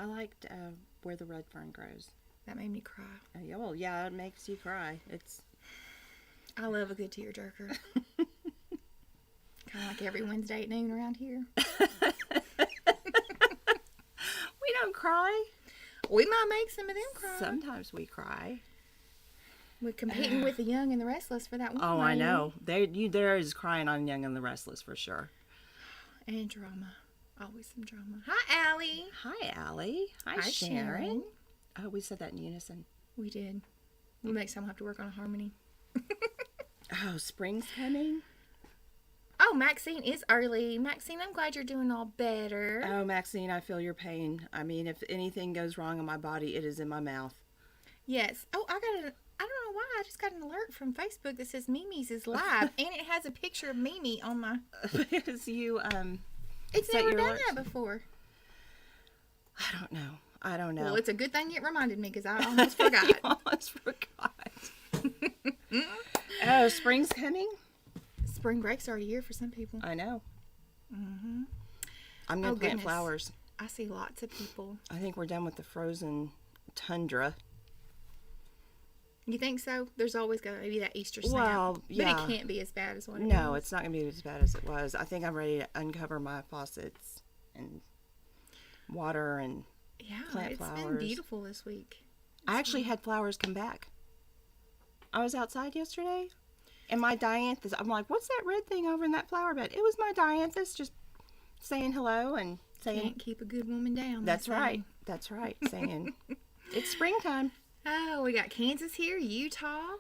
I liked Where the Red Fern Grows. That made me cry. Yeah, well, yeah, it makes you cry. I love a good tearjerker. Kind of like every Wednesday at noon around here. We don't cry. We might make some of them cry. Sometimes we cry. We're competing with the Young and the Restless for that one. Oh, I know. There is crying on Young and the Restless for sure. And drama. Always some drama. Hi, Allie. Hi, Allie. Hi, Sharon. Oh, we said that in unison. We did. Next time we'll have to work on a harmony. Oh, spring's coming. Oh, Maxine is early. Maxine, I'm glad you're doing all better. Oh, Maxine, I feel your pain. I mean, if anything goes wrong in my body, it is in my mouth. Yes. Oh, I don't know why. I just got an alert from Facebook that says Mimi's is live, and it has a picture of Mimi on my. Because you It's never done that before. I don't know. Well, it's a good thing it reminded me because I almost forgot. You almost forgot. Oh, spring's coming. Spring break's already here for some people. I know. Mm-hmm. I'm gonna plant flowers. I see lots of people. I think we're done with the frozen tundra. You think so? There's always going to be that Easter snap. Well, yeah. But it can't be as bad as what it was. No, it's not going to be as bad as it was. I think I'm ready to uncover my faucets and water and plant flowers. It's been beautiful this week. I actually had flowers come back. I was outside yesterday, and my dianthus, I'm like, what's that red thing over in that flower bed? It was my dianthus just saying hello and saying... Can't keep a good woman down. That's right. That's right. Saying, it's springtime. Oh, we got Kansas here, Utah.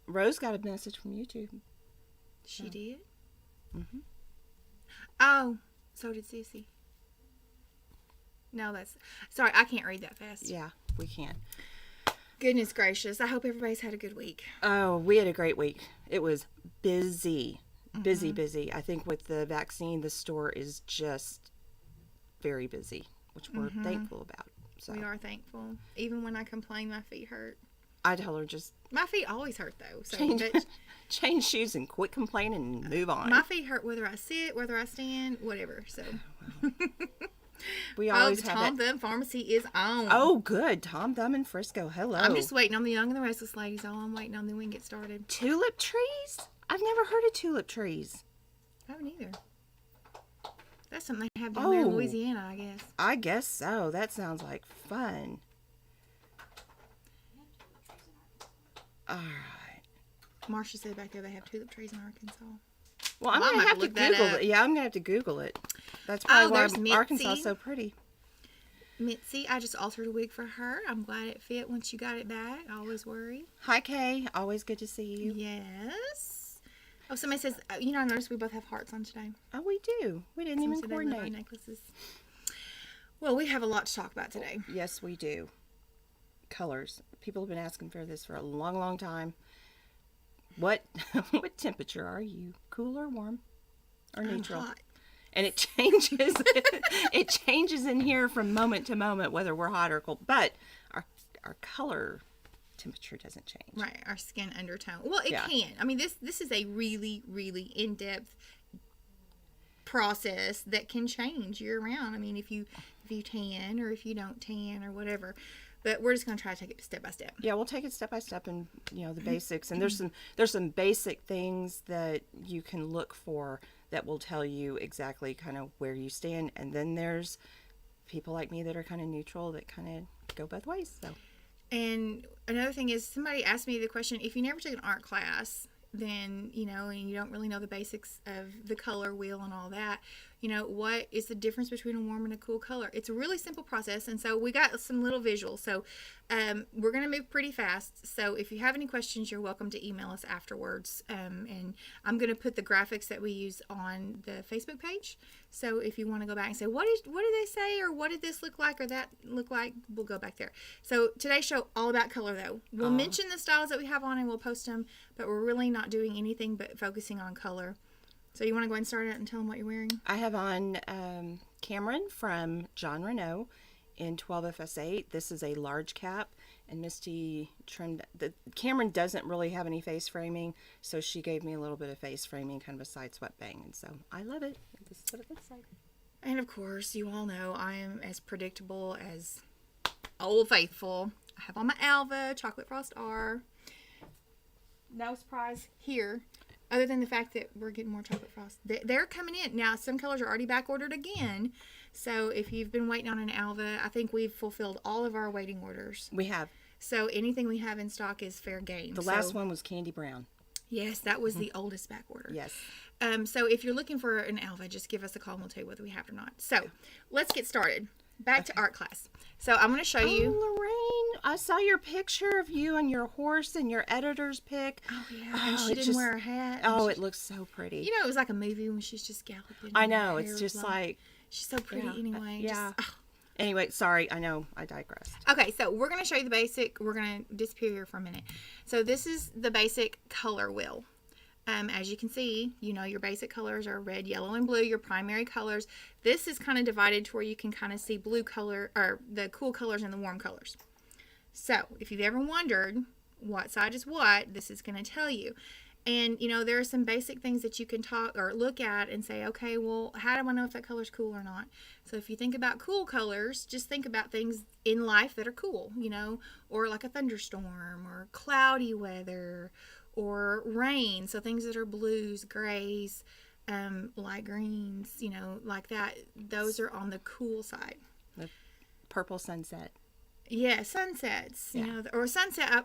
Rose got a message from YouTube. She did? Mm-hmm. Oh, so did Sissy. No, that's... Sorry, I can't read that fast. Yeah, we can't. Goodness gracious. I hope everybody's had a good week. Oh, we had a great week. It was busy. Busy. I think with the vaccine, the store is just very busy, which we're thankful about. So. We are thankful. Even when I complain, my feet hurt. I tell her just... My feet always hurt, though. So change shoes and quit complaining and move on. My feet hurt whether I sit, whether I stand, whatever. So... We always the have Tom Thumb Pharmacy is on. Oh, good. Tom Thumb in Frisco. Hello. I'm just waiting on the Young and the Restless ladies. All I'm waiting on, then we can get started. Tulip trees? I've never heard of tulip trees. I haven't either. That's something they have down there in Louisiana, I guess. I guess so. That sounds like fun. All right. Marcia said back there they have tulip trees in Arkansas. Well, I'm going to have to Google it. Yeah, I'm going to have to Google it. That's probably why Arkansas is so pretty. Mitzi, I just altered a wig for her. I'm glad it fit once you got it back. I always worry. Hi, Kay. Always good to see you. Yes. Oh, somebody says, I noticed we both have hearts on today. Oh, we do. We didn't even coordinate. Our necklaces. Well, we have a lot to talk about today. Yes, we do. Colors. People have been asking for this for a long, long time. What temperature are you? Cool or warm? Or neutral? I'm hot. And it changes. It changes in here from moment to moment whether we're hot or cold. But our color temperature doesn't change. Right, our skin undertone. Well, it can. I mean, this is a really, really in-depth process that can change year round. I mean, if you tan or if you don't tan or whatever. But we're just going to try to take it step by step. Yeah, we'll take it step by step and, the basics. And there's some basic things that you can look for that will tell you exactly kind of where you stand. And then there's people like me that are kind of neutral that kind of go both ways. So. And another thing is, somebody asked me the question, if you never took an art class, then, and you don't really know the basics of the color wheel and all that, what is the difference between a warm and a cool color? It's a really simple process. And so we got some little visuals. So we're going to move pretty fast. So if you have any questions, you're welcome to email us afterwards. And I'm going to put the graphics that we use on the Facebook page. So if you want to go back and say, what did they say? Or what did this look like? Or that look like? We'll go back there. So today's show, all about color though. We'll mention the styles that we have on and we'll post them. But we're really not doing anything but focusing on color. So you want to go ahead and start it and tell them what you're wearing? I have on Cameron from Jon Renau in 12FS8. This is a large cap, and Misty trimmed. Cameron doesn't really have any face framing, so she gave me a little bit of face framing, kind of a side swept bang, and so I love it. This is what it looks like. And of course, you all know I am as predictable as Old Faithful. I have on my Alva Chocolate Frost R. No surprise here, other than the fact that we're getting more Chocolate Frost. They're coming in. Now, some colors are already back ordered again. So if you've been waiting on an Alva, I think we've fulfilled all of our waiting orders. We have. So anything we have in stock is fair game. The last one was candy brown. Yes, that was the oldest back order. Yes. So if you're looking for an Alva, just give us a call and we'll tell you whether we have it or not. So let's get started. Back to art class. So I'm going to show you. Lorraine, I saw your picture of you and your horse and your editor's pick. Oh, yeah. And she didn't wear a hat. Oh, it looks so pretty. You know, it was like a movie when she's just galloping. I know. It's just like. She's so pretty anyway. Yeah. Just, Anyway, sorry. I know. I digressed. Okay, so we're going to show you the basic. We're going to disappear here for a minute. So this is the basic color wheel. As you can see, you know your basic colors are red, yellow, and blue, your primary colors. This is kind of divided to where you can kind of see blue color, or the cool colors and the warm colors. So, if you've ever wondered what side is what, this is going to tell you. And, you know, there are some basic things that you can talk or look at and say, okay, well, how do I know if that color's cool or not? So if you think about cool colors, just think about things in life that are cool, you know, or like a thunderstorm or cloudy weather or rain. So things that are blues, grays, light greens, you know, like that. Those are on the cool side. The purple sunset. Yeah, sunsets, you know, or sunset.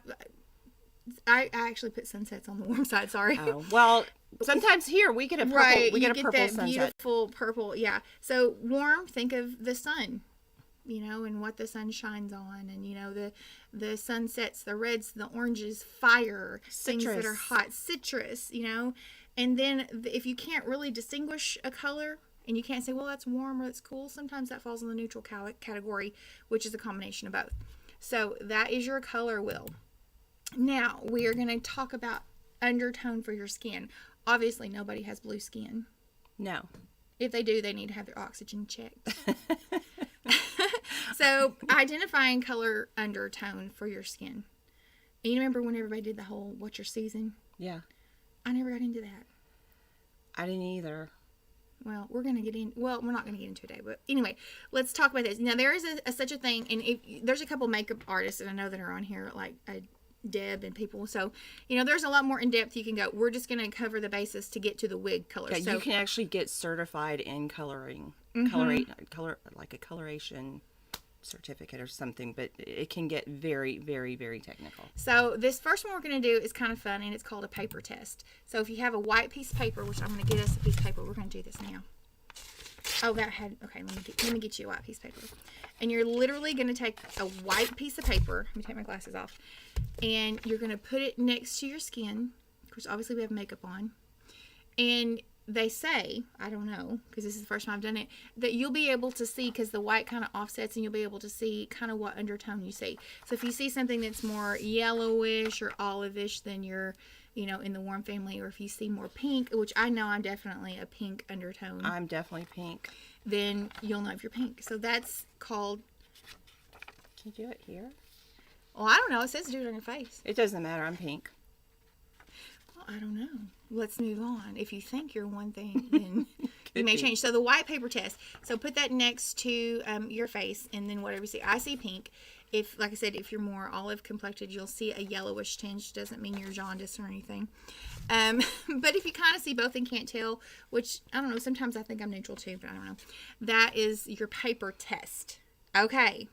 I actually put sunsets on the warm side. Sorry. Oh, well, sometimes here we get a purple. Right, we get you a purple that sunset. Beautiful purple. Yeah. So warm. Think of the sun, you know, and what the sun shines on, and you know the sunsets, the reds, the oranges, fire, things that are hot, citrus, you know, and then if you can't really distinguish a color. And you can't say, well, that's warm or that's cool. Sometimes that falls in the neutral category, which is a combination of both. So that is your color wheel. Now, we are going to talk about undertone for your skin. Obviously, nobody has blue skin. No. If they do, they need to have their oxygen checked. So, identifying color undertone for your skin. And you remember when everybody did the whole, what's your season? Yeah. I never got into that. I didn't either. Well, we're going to get in. Well, we're not going to get into it today. But anyway, let's talk about this. Now, there is such a thing. And there's a couple makeup artists that I know that are on here, like Deb and people. So, you know, there's a lot more in depth you can go. We're just going to cover the basis to get to the wig color. Yeah, so, you can actually get certified in coloring. Color, like a coloration certificate or something. But it can get very, very, very technical. So, this first one we're going to do is kind of fun. And it's called a paper test. So, if you have a white piece of paper, which I'm going to get us a piece of paper. We're going to do this now. Oh, okay, let me get you a white piece of paper. And you're literally going to take a white piece of paper. Let me take my glasses off. And you're going to put it next to your skin. Of course, obviously we have makeup on. And they say, I don't know, because this is the first time I've done it, that you'll be able to see, because the white kind of offsets, and you'll be able to see kind of what undertone you see. So if you see something that's more yellowish or olivish, then you're, you know, in the warm family. Or if you see more pink, which I know I'm definitely a pink undertone. I'm definitely pink. Then you'll know if you're pink. So that's called... Can you do it here? Well, I don't know. It says do it on your face. It doesn't matter. I'm pink. Well, I don't know. Let's move on. If you think you're one thing, then you may change. So the white paper test. So put that next to your face, and then whatever you see. I see pink. If, like I said, if you're more olive complected, you'll see a yellowish tinge. Doesn't mean you're jaundiced or anything. But if you kind of see both and can't tell, which, I don't know, sometimes I think I'm neutral too, but I don't know. That is your paper test. Okay.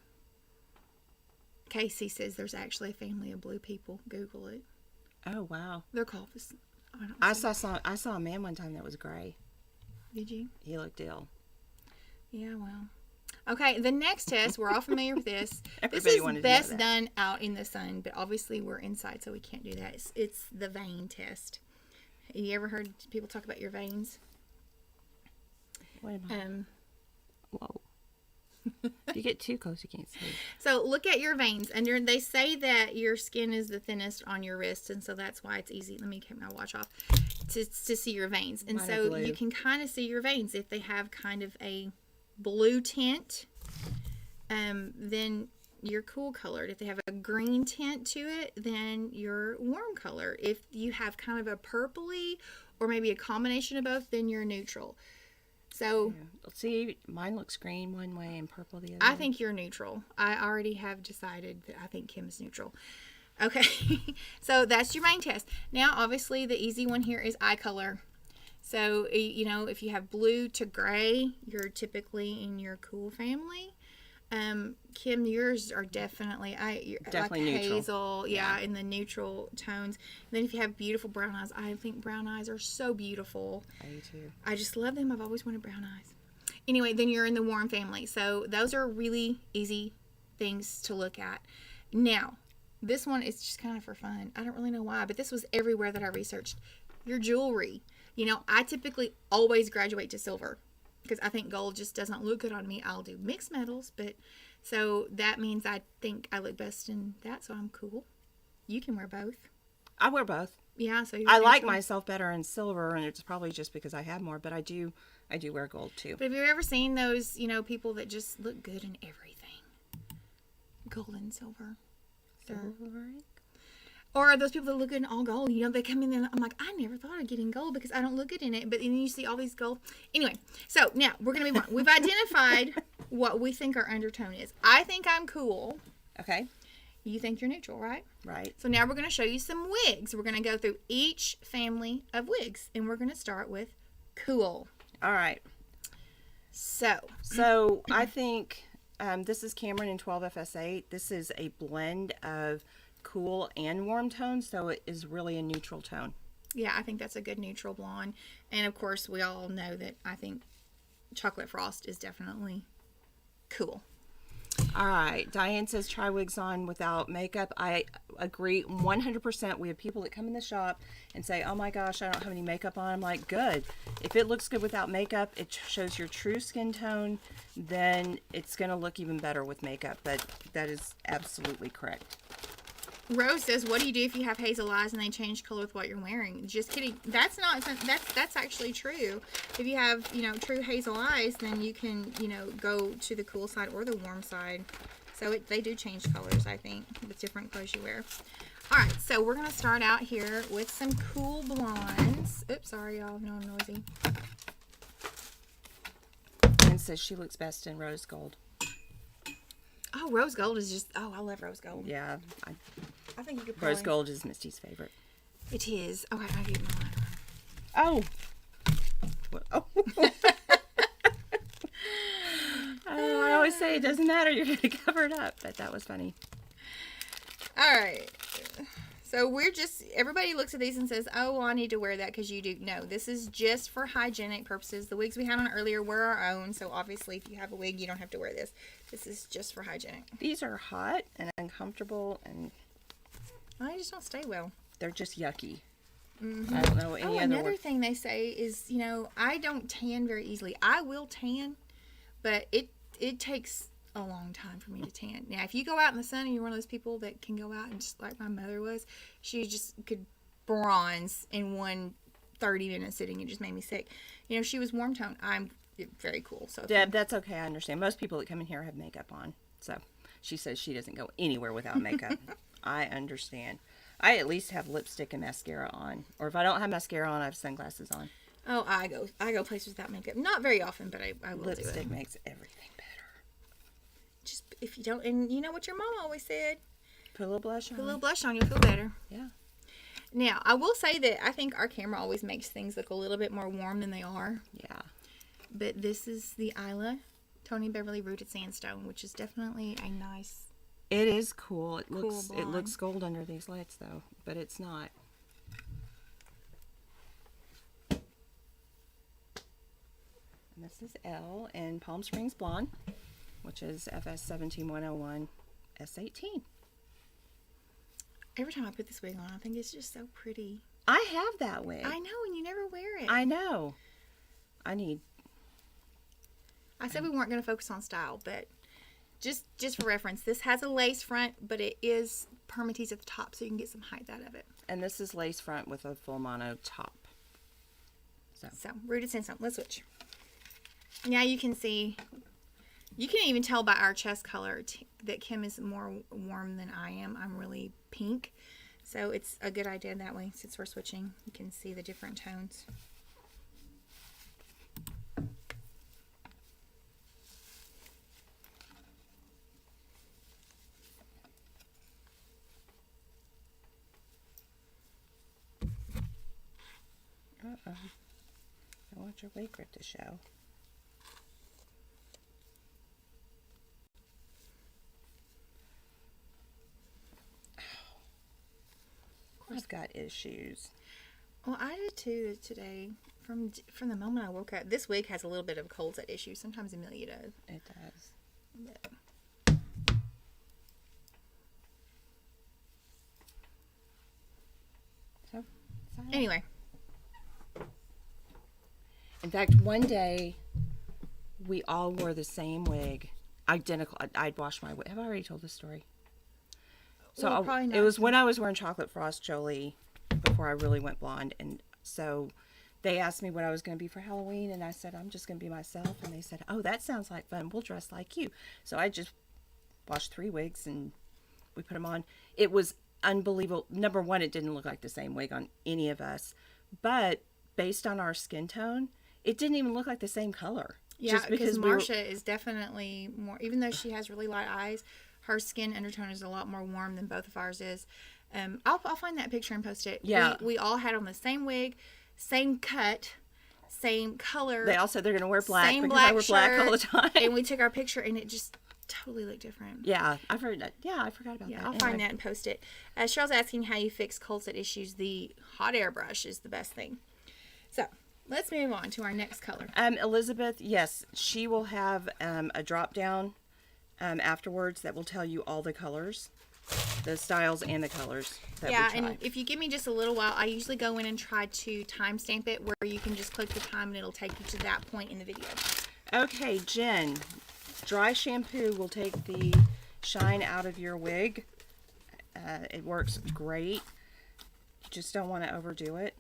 Casey says there's actually a family of blue people. Google it. Oh, wow. They're called... I saw a man one time that was gray. Did you? He looked ill. Yeah, well. Okay, the next test, we're all familiar with this. Everybody this is best done out in the sun, but obviously we're inside, so we can't do that. It's the vein test. Have you ever heard people talk about your veins? Wait a minute. Whoa. If you get too close, you can't see. So look at your veins. And they say that your skin is the thinnest on your wrist, and so that's why it's easy. Let me take my watch off to see your veins. And so you can kind of see your veins. If they have kind of a blue tint, then you're cool colored. If they have a green tint to it, then you're warm color. If you have kind of a purpley or maybe a combination of both, then you're neutral. So Let's see, mine looks green one way and purple the other. I think you're neutral. I already have decided that I think Kim is neutral. Okay, so that's your main test. Now, obviously, the easy one here is eye color. So, you know, if you have blue to gray, you're typically in your cool family. Kim, yours are definitely Definitely like neutral. hazel, yeah, in the neutral tones. And then if you have beautiful brown eyes, I think brown eyes are so beautiful. I do too. I just love them. I've always wanted brown eyes. Anyway, then you're in the warm family. So those are really easy things to look at. Now, this one is just kind of for fun. I don't really know why, but this was everywhere that I researched. Your jewelry. You know, I typically always graduate to silver because I think gold just doesn't look good on me. I'll do mixed metals, but so that means I think I look best in that, so I'm cool. You can wear both. I wear both. Yeah, so I like myself better in silver, and it's probably just because I have more, but I do wear gold too. But have you ever seen those, you know, people that just look good in everything? Gold and silver. Or those people that look good in all gold. You know, they come in there and I'm like, I never thought of getting gold because I don't look good in it. But then you see all these gold. Anyway, so now we're going to move on. We've identified what we think our undertone is. I think I'm cool. Okay. You think you're neutral, right? Right. So now we're going to show you some wigs. We're going to go through each family of wigs. And we're going to start with cool. All right. So I think this is Cameron in 12FS8. This is a blend of cool and warm tones, so it is really a neutral tone. Yeah, I think that's a good neutral blonde. And of course, we all know that I think chocolate frost is definitely cool. All right. Diane says try wigs on without makeup. I agree 100%. We have people that come in the shop and say, oh my gosh, I don't have any makeup on. I'm like, good. If it looks good without makeup, it shows your true skin tone, then it's going to look even better with makeup. But that is absolutely correct. Rose says, what do you do if you have hazel eyes and they change color with what you're wearing? Just kidding. That's actually true. If you have, you know, true hazel eyes, then you can, you know, go to the cool side or the warm side. So they do change colors, I think, with different clothes you wear. All right, so we're going to start out here with some cool blondes. Oops, sorry, y'all. No, I'm noisy. And says she looks best in rose gold. Oh, rose gold is just, I love rose gold. Yeah. I think you could probably. Rose gold is Misty's favorite. It is. Okay, I get mine. Oh. Oh. I always say it doesn't matter. You're going to cover it up. But that was funny. All right. So everybody looks at these and says, oh, well, I need to wear that because you do. No, this is just for hygienic purposes. The wigs we had on earlier were our own. So obviously, if you have a wig, you don't have to wear this. This is just for hygienic. These are hot and uncomfortable, and I just don't stay well. they're just yucky. Mm-hmm. I don't know any other another thing they say is, you know, I don't tan very easily. I will tan, but it takes a long time for me to tan. Now, if you go out in the sun and you're one of those people that can go out and just like my mother was, she just could bronze in one 30-minute sitting. It just made me sick. You know, she was warm tone. I'm very cool. So Deb, that's okay. I understand. Most people that come in here have makeup on. So she says she doesn't go anywhere without makeup. I understand. I at least have lipstick and mascara on. Or if I don't have mascara on, I have sunglasses on. Oh, I go places without makeup. Not very often, but I will do it. Lipstick makes everything better. Just if you don't, and you know what your mom always said? Put a little blush on. Put a little blush on, you'll feel better. Yeah. Now, I will say that I think our camera always makes things look a little bit more warm than they are. Yeah. But this is the Isla Tony Beverly Rooted Sandstone, which is definitely a nice. It is cool. It Cool looks blonde. gold under these lights though, but it's not. And this is L in Palm Springs Blonde, which is FS 17101 S18. Every time I put this wig on, I think it's just so pretty. I have that wig. I know, and you never wear it. I know. I said we weren't going to focus on style, but just for reference, this has a lace front, but it is permatease at the top, so you can get some height out of it. And this is lace front with a full mono top. So Rooted Sandstone. Let's switch. Now you can see, you can even tell by our chest color that Kim is more warm than I am. I'm really pink. So it's a good idea that way. Since we're switching, you can see the different tones. I want your wig grip to show. I've got issues. Well, I did too today. From the moment I woke up, this wig has a little bit of a cold set issue. Sometimes Emilia does. It does. Yeah. So, Anyway. In fact, one day we all wore the same wig, identical. I'd washed my wig. Have I already told this story? So Well, probably not. it was when I was wearing chocolate frost Jolie before I really went blonde, and so they asked me what I was going to be for Halloween, and I said I'm just going to be myself, and they said, "Oh, that sounds like fun. We'll dress like you." So I just washed 3 wigs and we put them on. It was unbelievable. Number one, it didn't look like the same wig on any of us, but based on our skin tone, it didn't even look like the same color. Yeah, just because Marsha is definitely more, even though she has really light eyes, her skin undertone is a lot more warm than both of ours is. I'll find that picture and post it. Yeah. We all had on the same wig, same cut, same color. They all said they're going to wear black same because black I wear black shirt, all the time. And we took our picture and it just totally looked different. Yeah, I've heard that. Yeah, I forgot about that. I'll find that and post it. Cheryl's asking how you fix cold set issues. The hot air brush is the best thing. So let's move on to our next color. Elizabeth, yes, she will have a drop down afterwards that will tell you all the colors, the styles and the colors that we Yeah, try. and if you give me just a little while, I usually go in and try to timestamp it where you can just click the time and it'll take you to that point in the video. Okay, Jen, dry shampoo will take the shine out of your wig. It works great. You just don't want to overdo it.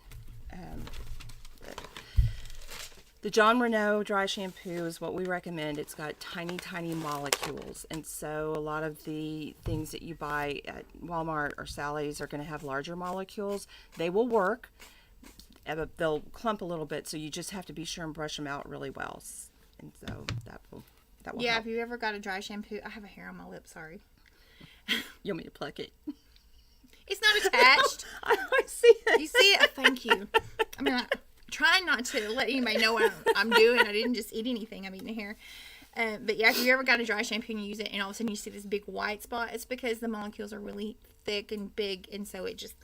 The Jon Renau dry shampoo is what we recommend. It's got tiny, tiny molecules. And so a lot of the things that you buy at Walmart or Sally's are going to have larger molecules. They will work, but they'll clump a little bit. So you just have to be sure and brush them out really well. And so that will Yeah, help. if you ever got a dry shampoo, I have a hair on my lip, sorry. You want me to pluck it? It's not attached. I see it. You see it? Thank you. I mean, I'm trying not to let anybody know what I'm doing. I didn't just eat anything. I'm eating a hair. But yeah, if you ever got a dry shampoo and you use it and all of a sudden you see this big white spot, it's because the molecules are really thick and big, and so it just...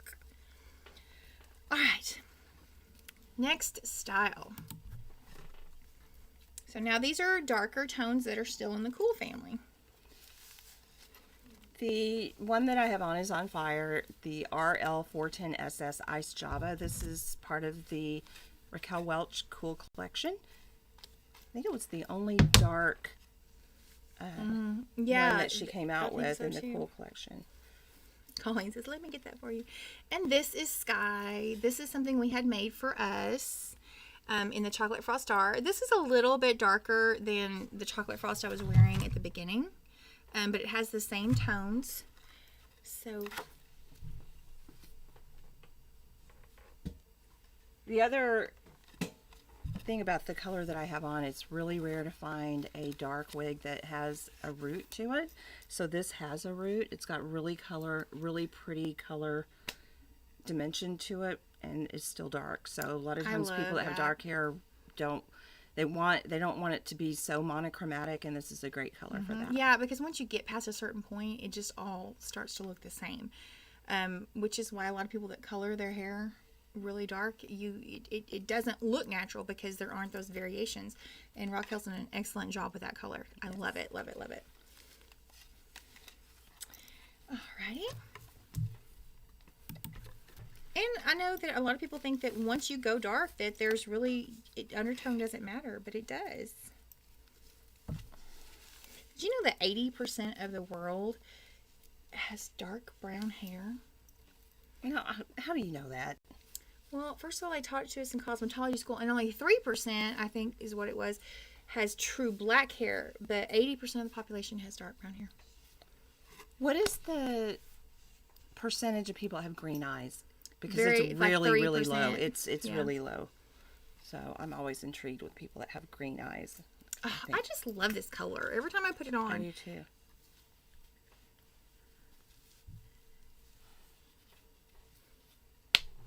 All right. Next style. So now these are darker tones that are still in the cool family. The one that I have on is on fire, the RL410SS Ice Java. This is part of the Raquel Welch Cool Collection. I think it was the only dark one that she came out with in the Cool Collection. Colleen says, let me get that for you. And this is Sky. This is something we had made for us in the Chocolate Frost Star. This is a little bit darker than the Chocolate Frost I was wearing at the beginning. But it has the same tones. So the other thing about the color that I have on, it's really rare to find a dark wig that has a root to it. So this has a root. It's got really pretty color dimension to it, and it's still dark. So a lot of times people that have dark hair don't want it to be so monochromatic, and this is a great color for that. yeah, because once you get past a certain point, it just all starts to look the same. Which is why a lot of people that color their hair really dark, it doesn't look natural because there aren't those variations. And Raquel's done an excellent job with that color. I love it, love it, love it. Alrighty. And I know that a lot of people think that once you go dark that there's really, undertone doesn't matter, but it does. Did you know that 80% of the world has dark brown hair? You know, how do you know that? Well, first of all, they taught it to us in cosmetology school, and only 3%, I think is what it was, has true black hair, but 80% of the population has dark brown hair. What is the percentage of people that have green eyes? Because Very, it's like really low. 3%. It's Yeah. really low. So I'm always intrigued with people that have green eyes. Oh, I just love this color. Every time I put it I on, do too.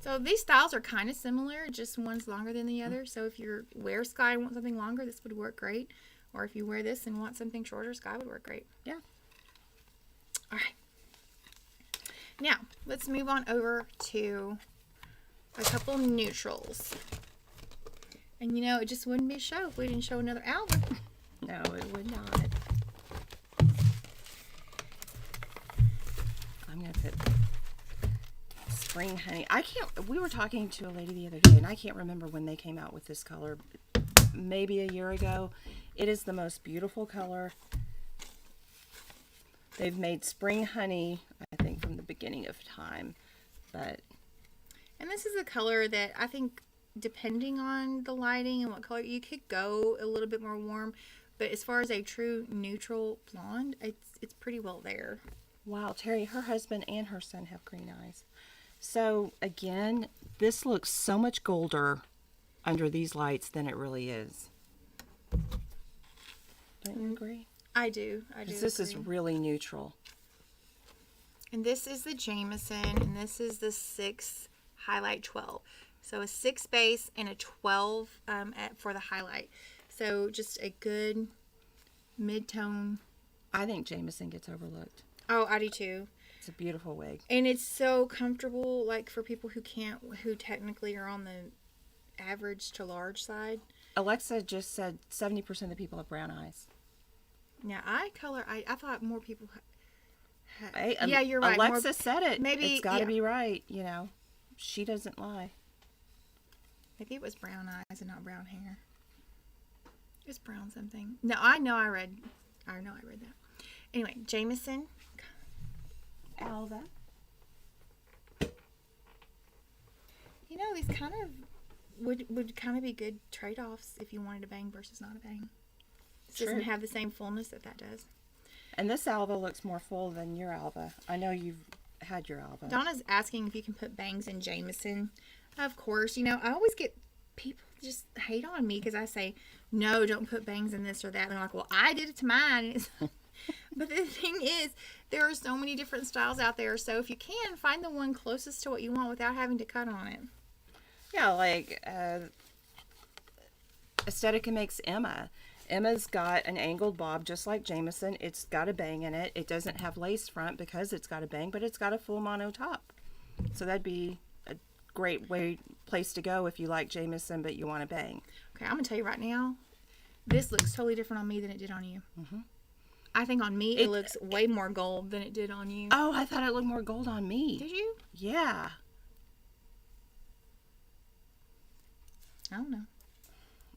So these styles are kind of similar, just one's longer than the other. So if you wear Sky and want something longer, this would work great. Or if you wear this and want something shorter, Sky would work great. Yeah. All right. Now, let's move on over to a couple neutrals. And you know, it just wouldn't be a show if we didn't show another Alva. No, it would not. I'm going to put Spring Honey. We were talking to a lady the other day, and I can't remember when they came out with this color. Maybe a year ago. It is the most beautiful color. They've made Spring Honey, I think, from the beginning of time. And this is a color that I think, depending on the lighting and what color, you could go a little bit more warm. But as far as a true neutral blonde, it's pretty well there. Wow, Terry, her husband and her son have green eyes. So, again, this looks so much golder under these lights than it really is. Don't you agree? I do. This is really neutral. And this is the Jamison, and this is the 6 highlight 12. So a 6 base and a 12 for the highlight. So just a good mid-tone. I think Jamison gets overlooked. Oh, I do too. It's a beautiful wig. And it's so comfortable, like for people who technically are on the average to large side. Alexa just said 70% of the people have brown eyes. Now, I thought more people Hey, yeah, you're right. Alexa said it. Maybe it's got to be right, you know. She doesn't lie. Maybe it was brown eyes and not brown hair. It's brown something. No, I know I read that. Anyway, Jamison. Alva. You know, these kind of would kind of be good trade-offs if you wanted a bang versus not a bang. This doesn't have the same fullness that does. And this Alva looks more full than your Alva. I know you've had your Alva. Donna's asking if you can put bangs in Jamison. Of course. You know, I always get people just hate on me because I say, no, don't put bangs in this or that. And they're like, well, I did it to mine. But the thing is, there are so many different styles out there. So if you can, find the one closest to what you want without having to cut on it. Yeah, like Estetica makes Emma. Emma's got an angled bob just like Jamison. It's got a bang in it. It doesn't have lace front because it's got a bang, but it's got a full mono top. So that'd be a great place to go if you like Jamison but you want a bang. Okay, I'm going to tell you right now, this looks totally different on me than it did on you. Mm-hmm. I think on me it looks way more gold than it did on you. Oh, I thought it looked more gold on me. Did you? Yeah. I don't know.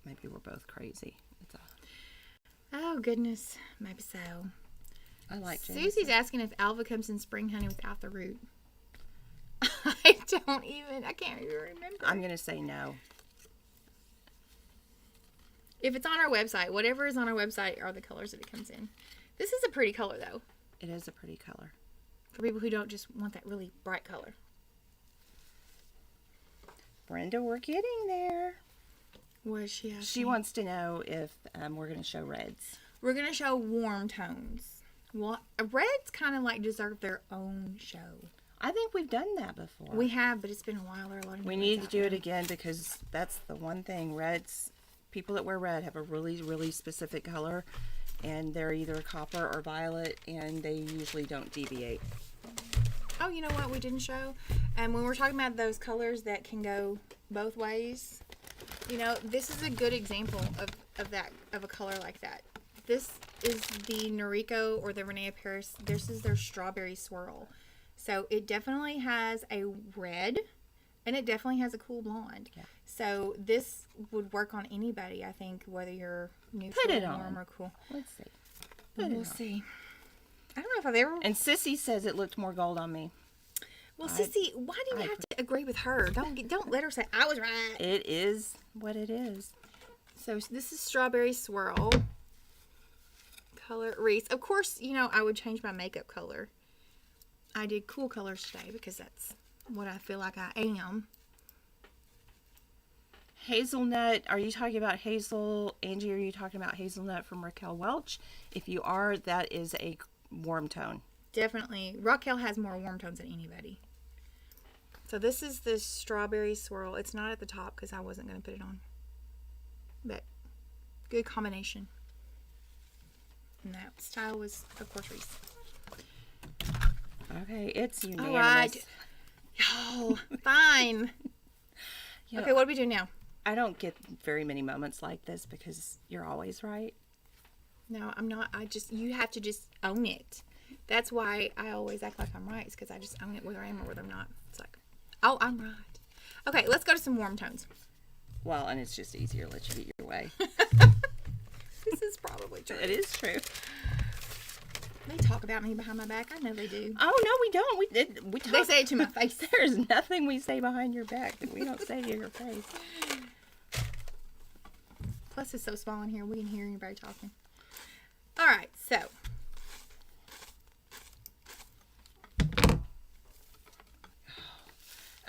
Maybe we're both crazy. Oh, goodness. Maybe so. I like Jamison. Susie's asking if Alva comes in Spring Honey without the root. I can't even remember. I'm going to say no. If it's on our website, whatever is on our website are the colors that it comes in. This is a pretty color, though. It is a pretty color. For people who don't just want that really bright color. Brenda, we're getting there. What is she asking? She wants to know if we're going to show reds. We're going to show warm tones. Well, reds kind of like deserve their own show. I think we've done that before. We have, but it's been a while. There are a lot of we need to do it again because that's the one thing. Reds, people that wear red have a really, really specific color, and they're either copper or violet, and they usually don't deviate. Oh, you know what we didn't show? And when we're talking about those colors that can go both ways, you know, this is a good example of a color like that. This is the Noriko or the Renee Paris. This is their Strawberry Swirl. So it definitely has a red, and it definitely has a cool blonde. Yeah. So this would work on anybody, I think, whether you're neutral, warm, or cool. Let's see. We'll see. I don't know if I've ever... And Sissy says it looked more gold on me. Well, Sissy, why do you have to agree with her? Don't let her say, I was right. It is what it is. So this is Strawberry Swirl. Color Reese. Of course, you know, I would change my makeup color. I did cool colors today because that's what I feel like I am. Hazelnut. Are you talking about Hazel? Angie, are you talking about Hazelnut from Raquel Welch? If you are, that is a warm tone. Definitely. Raquel has more warm tones than anybody. So this is the strawberry swirl. It's not at the top because I wasn't going to put it on. But good combination. And that style was, of course, Reese. Okay, it's unanimous. All right. Oh, fine. You know, Okay, what do we do now? I don't get very many moments like this because you're always right. No, I'm not. You have to just own it. That's why I always act like I'm right. It's because I just own it whether I am or whether I'm not. It's like, oh, I'm right. Okay, let's go to some warm tones. Well, and it's just easier to let you get your way. This is probably true. It is true. They talk about me behind my back. I know they do. Oh, no, we don't. We talk. They say it to my face. There's nothing we say behind your back that we don't say to your face. Plus, it's so small in here, we can hear anybody talking. All right, so.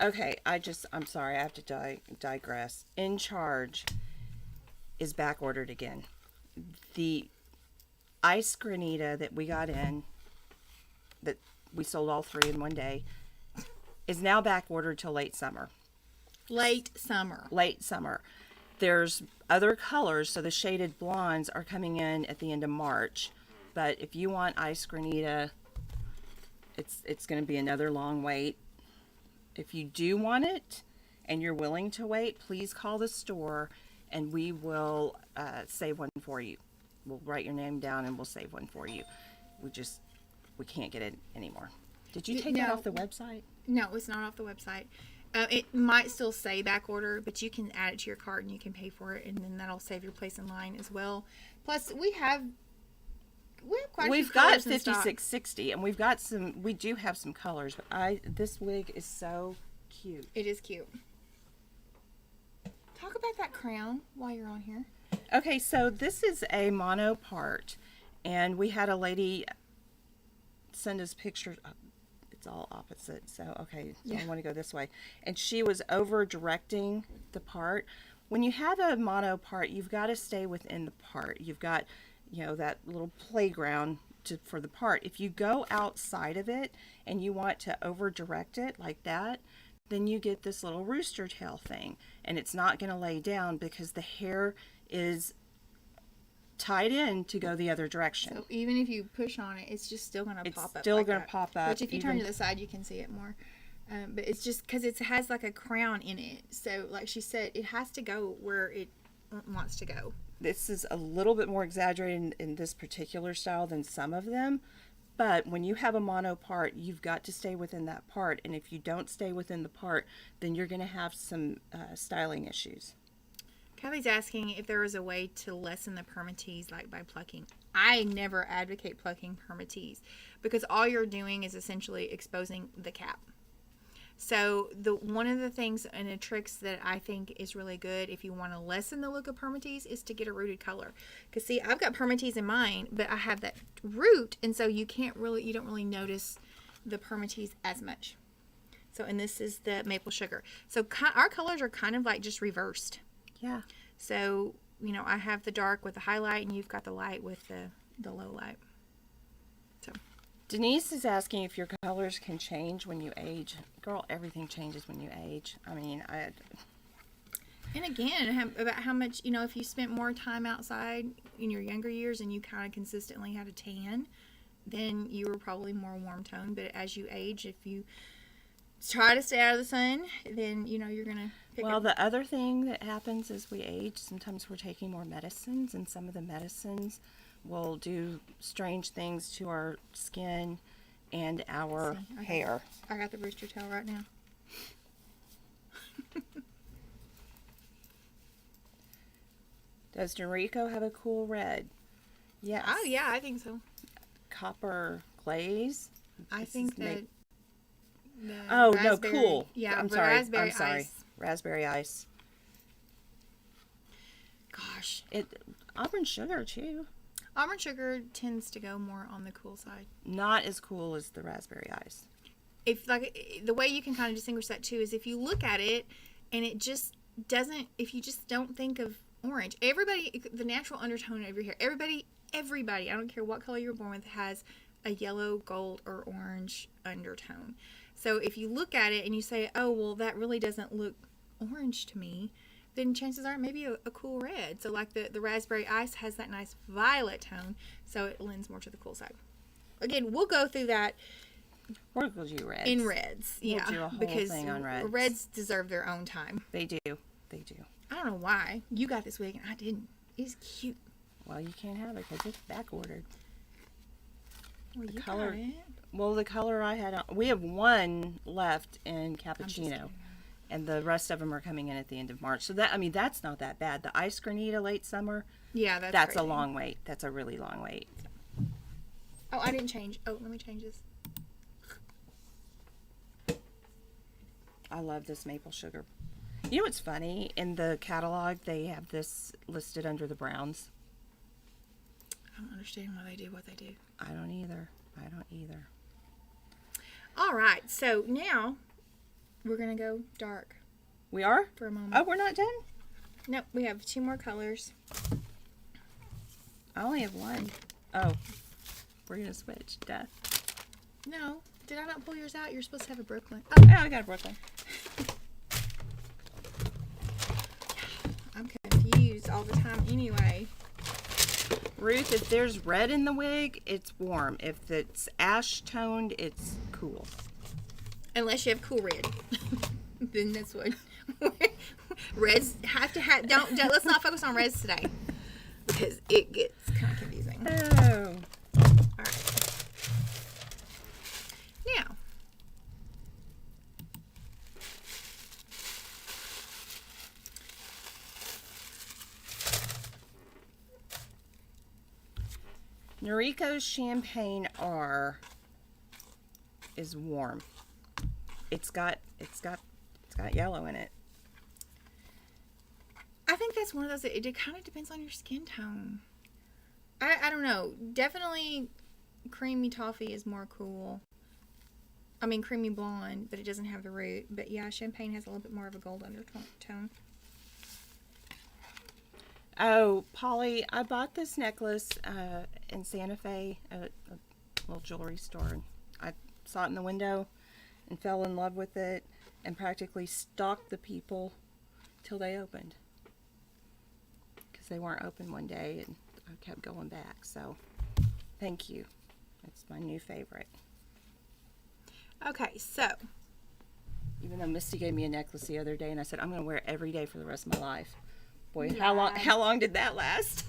Okay, I'm sorry, I have to digress. In Charge is back ordered again. The ice granita that we got in, that we sold all 3 in one day, is now back ordered till late summer. Late summer. Late summer. There's other colors, so the shaded blondes are coming in at the end of March. But if you want ice granita, it's going to be another long wait. If you do want it and you're willing to wait, please call the store and we will save one for you. We'll write your name down and we'll save one for you. We can't get it anymore. Did you take that off the website? No, it's not off the website. It might still say back order, but you can add it to your cart and you can pay for it, and then that'll save your place in line as well. Plus, we have quite a few We've got colors in stock. 5660 and we do have some colors, but this wig is so cute. It is cute. Talk about that crown while you're on here. Okay, so this is a mono part, and we had a lady send us pictures. It's all opposite, so okay, so I want to go this way. And she was over directing the part. When you have a mono part, you've got to stay within the part. You've got, that little playground for the part. If you go outside of it and you want to over direct it like that, then you get this little rooster tail thing, and it's not going to lay down because the hair is tied in to go the other direction. So even if you push on it, it's just still going to pop up. It's still going to pop up. Which if you turn to the side, you can see it more. But it's just because it has like a crown in it. So like she said, it has to go where it wants to go. This is a little bit more exaggerated in this particular style than some of them. But when you have a mono part, you've got to stay within that part. And if you don't stay within the part, then you're going to have some styling issues. Kelly's asking if there is a way to lessen the permatease, like by plucking. I never advocate plucking permatease because all you're doing is essentially exposing the cap. So one of the things and the tricks that I think is really good if you want to lessen the look of permatease is to get a rooted color. Because see, I've got permatease in mine, but I have that root, and so you don't really notice the permatease as much. So, and this is the maple sugar. So our colors are kind of like just reversed. Yeah. So, I have the dark with the highlight, and you've got the light with the low light. So, Denise is asking if your colors can change when you age. Girl, everything changes when you age. I mean, and again, about how much, if you spent more time outside in your younger years and you kind of consistently had a tan, then you were probably more warm toned. But as you age, if you try to stay out of the sun, then you're gonna the other thing that happens as we age, sometimes we're taking more medicines, and some of the medicines will do strange things to our skin and our hair. I got the rooster tail right now. Does Noriko have a cool red? Yes. Oh yeah, I think so. Copper glaze. I think that. Oh no, cool. Yeah, I'm sorry. Raspberry ice. Raspberry ice. Gosh. Auburn sugar too. Auburn sugar tends to go more on the cool side. Not as cool as the raspberry ice. If the way you can kind of distinguish that too is if you look at it and it just doesn't. If you just don't think of orange, the natural undertone of your hair. Everybody. I don't care what color you were born with has a yellow, gold, or orange undertone. So if you look at it and you say, oh, well, that really doesn't look orange to me, then chances are maybe a cool red. So like the raspberry ice has that nice violet tone, so it lends more to the cool side. Again, we'll go through that. We'll do reds. In reds, yeah. We'll do a whole because thing on reds. Reds deserve their own time. They do. They do. I don't know why. You got this wig and I didn't. It's cute. Well, you can't have it because it's back ordered. Well, The you color. got it. Well, the color I had on. We have one left in cappuccino. And the rest of them are coming in at the end of March. So that's not that bad. The ice granita late summer. Yeah, That's crazy. a long wait. That's a really long wait. Oh, I didn't change. Oh, let me change this. I love this maple sugar. You know what's funny? In the catalog, they have this listed under the browns. I don't understand why they do what they do. I don't either. All right, so now we're going to go dark We are? for a moment. Oh, we're not done? Nope, we have 2 more colors. I only have one. Oh, we're going to switch. Duh. No, did I not pull yours out? You're supposed to have a Brooklyn. Oh, I got a Brooklyn. I'm confused all the time anyway. Ruth, if there's red in the wig, it's warm. If it's ash toned, it's cool. Unless you have cool red. Then that's what. Reds have to have. Don't. Let's not focus on reds today. Because it gets kind of confusing. Oh. All right. Now. Noriko's Champagne R is warm. It's got yellow in it. I think that's one of those. It kind of depends on your skin tone. I don't know. Definitely, creamy toffee is more cool. I mean, creamy blonde, but it doesn't have the root. But yeah, champagne has a little bit more of a gold undertone. Oh, Polly, I bought this necklace in Santa Fe at a little jewelry store. And I saw it in the window and fell in love with it and practically stalked the people till they opened. Because they weren't open one day and I kept going back. So, thank you. It's my new favorite. Okay, so. Even though Misty gave me a necklace the other day and I said, I'm going to wear it every day for the rest of my life. Boy, You how lied. long did that last?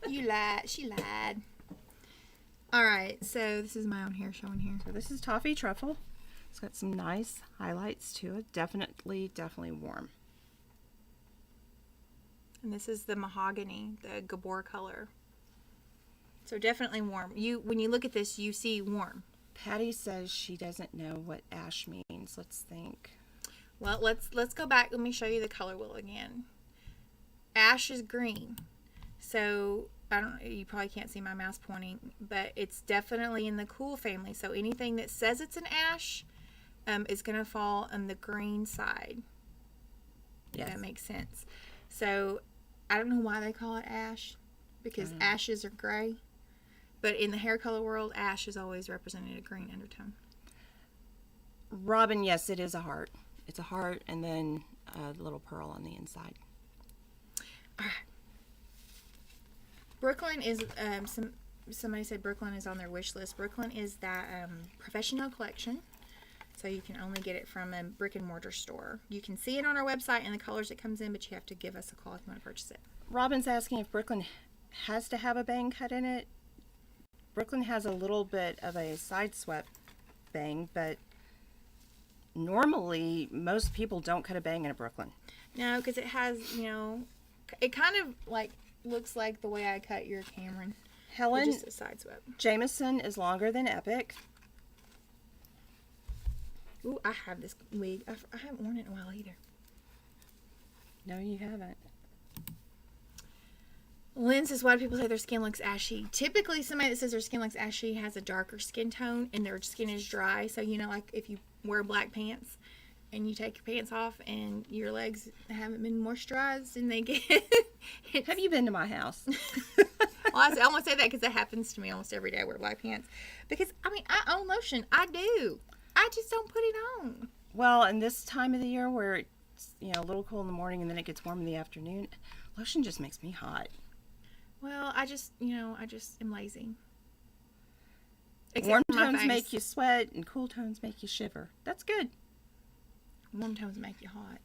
You lied. She lied. All right, so this is my own hair showing here. So this is Toffee Truffle. It's got some nice highlights to it. Definitely warm. And this is the Mahogany, the Gabor color. So definitely warm. When you look at this, you see warm. Patty says she doesn't know what ash means. Let's think. Well, let's go back. Let me show you the color wheel again. Ash is green. So you probably can't see my mouse pointing, but it's definitely in the cool family. So anything that says it's an ash is going to fall on the green side. If Yes. that makes sense. So I don't know why they call it ash, because ashes are gray. But in the hair color world, ash is always represented a green undertone. Robin, yes, it is a heart. It's a heart and then a little pearl on the inside. All right. Brooklyn is somebody said Brooklyn is on their wish list. Brooklyn is that professional collection, so you can only get it from a brick and mortar store. You can see it on our website and the colors it comes in, but you have to give us a call if you want to purchase it. Robin's asking if Brooklyn has to have a bang cut in it. Brooklyn has a little bit of a side swept bang, but normally most people don't cut a bang in a Brooklyn. No, because it has, it kind of like looks like the way I cut your Cameron. Helen, Just a side swept. Jamison is longer than Epic. Ooh, I have this wig. I haven't worn it in a while either. No, you haven't. Lynn says, why do people say their skin looks ashy? Typically, somebody that says their skin looks ashy has a darker skin tone and their skin is dry. So, like if you wear black pants and you take your pants off and your legs haven't been moisturized and they get... Have you been to my house? Well, I almost say that because that happens to me almost every day I wear black pants. Because, I own lotion. I do. I just don't put it on. Well, and this time of the year where it's, a little cool in the morning and then it gets warm in the afternoon, lotion just makes me hot. Well, I just am lazy. Warm tones make you sweat and cool tones make you shiver. That's good. Warm tones make you hot.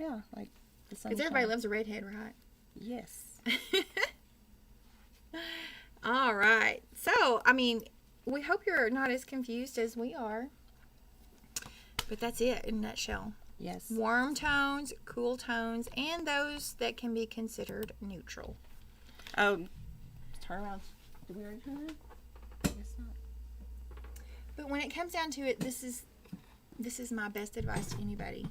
Yeah, like the sunshine. Because everybody loves a redhead, right? Yes. All right. So, I mean, we hope you're not as confused as we are. But that's it in a nutshell. Yes. Warm tones, cool tones, and those that can be considered neutral. Oh, turn around. Did we already turn around? I guess not. But when it comes down to it, this is my best advice to anybody.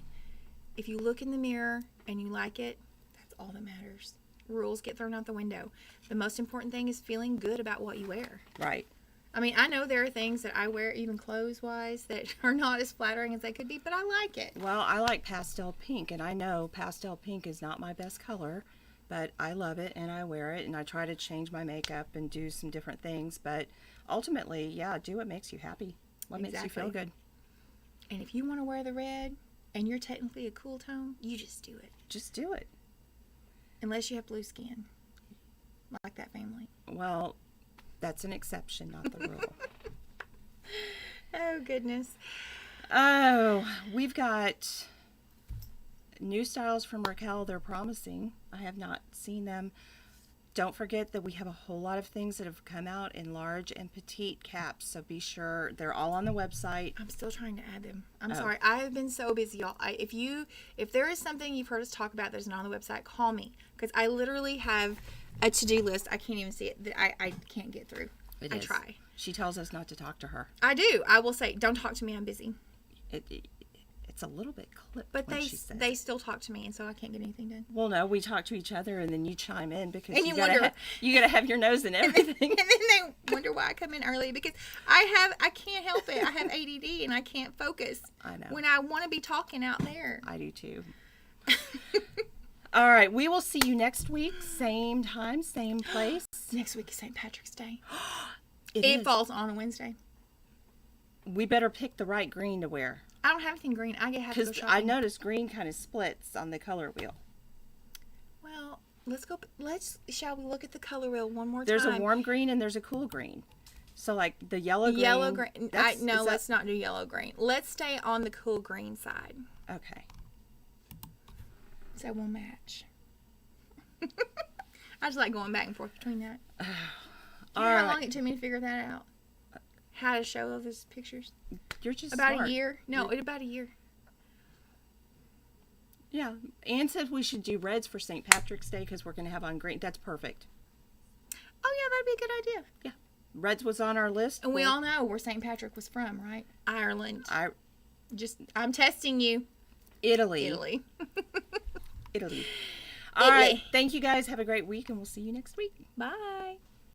If you look in the mirror and you like it, that's all that matters. Rules get thrown out the window. The most important thing is feeling good about what you wear. Right. I mean, I know there are things that I wear, even clothes-wise, that are not as flattering as they could be, but I like it. Well, I like pastel pink, and I know pastel pink is not my best color, but I love it, and I wear it, and I try to change my makeup and do some different things, but ultimately, yeah, do what makes you happy. What makes you feel good. And if you want to wear the red, and you're technically a cool tone, you just do it. Just do it. Unless you have blue skin. Like that family. Well, that's an exception, not the rule. Oh, goodness. Oh, we've got new styles from Raquel. They're promising. I have not seen them. Don't forget that we have a whole lot of things that have come out in large and petite caps, so be sure they're all on the website. I'm still trying to add them. I'm sorry. I have been so busy, y'all. If there is something you've heard us talk about that's not on the website, call me, because I literally have a to-do list. I can't even see it. That I can't get through. I try. She tells us not to talk to her. I do. I will say, don't talk to me. I'm busy. It's a little bit clipped. But when they still talk to me, and so I can't get anything done. Well, no, we talk to each other, and then you chime in because and you gotta have your nose in everything. And then they wonder why I come in early, because I can't help it. I have ADD and I can't focus. I know. When I want to be talking out there. I do too. All right, we will see you next week, same time, same place. Next week is St. Patrick's Day. It falls on a Wednesday. We better pick the right green to wear. I don't have anything green. I have to go Because shopping. I noticed green kind of splits on the color wheel. Well, shall we look at the color wheel one more time? There's a warm green and there's a cool green. So like the yellow green. Yellow green. Let's not do yellow green. Let's stay on the cool green side. Okay. So we'll match. I just like going back and forth between that. Do you know how long it took me to figure that out? How to show all those pictures? You're just about smart. a year. No, about a year. Yeah. Anne said we should do reds for St. Patrick's Day because we're going to have on green. That's perfect. Oh, yeah, that'd be a good idea. Yeah. Reds was on our list. And we all know where St. Patrick was from, right? Ireland. I'm testing you. Italy. Italy. All right. Thank you guys. Have a great week, and we'll see you next week. Bye.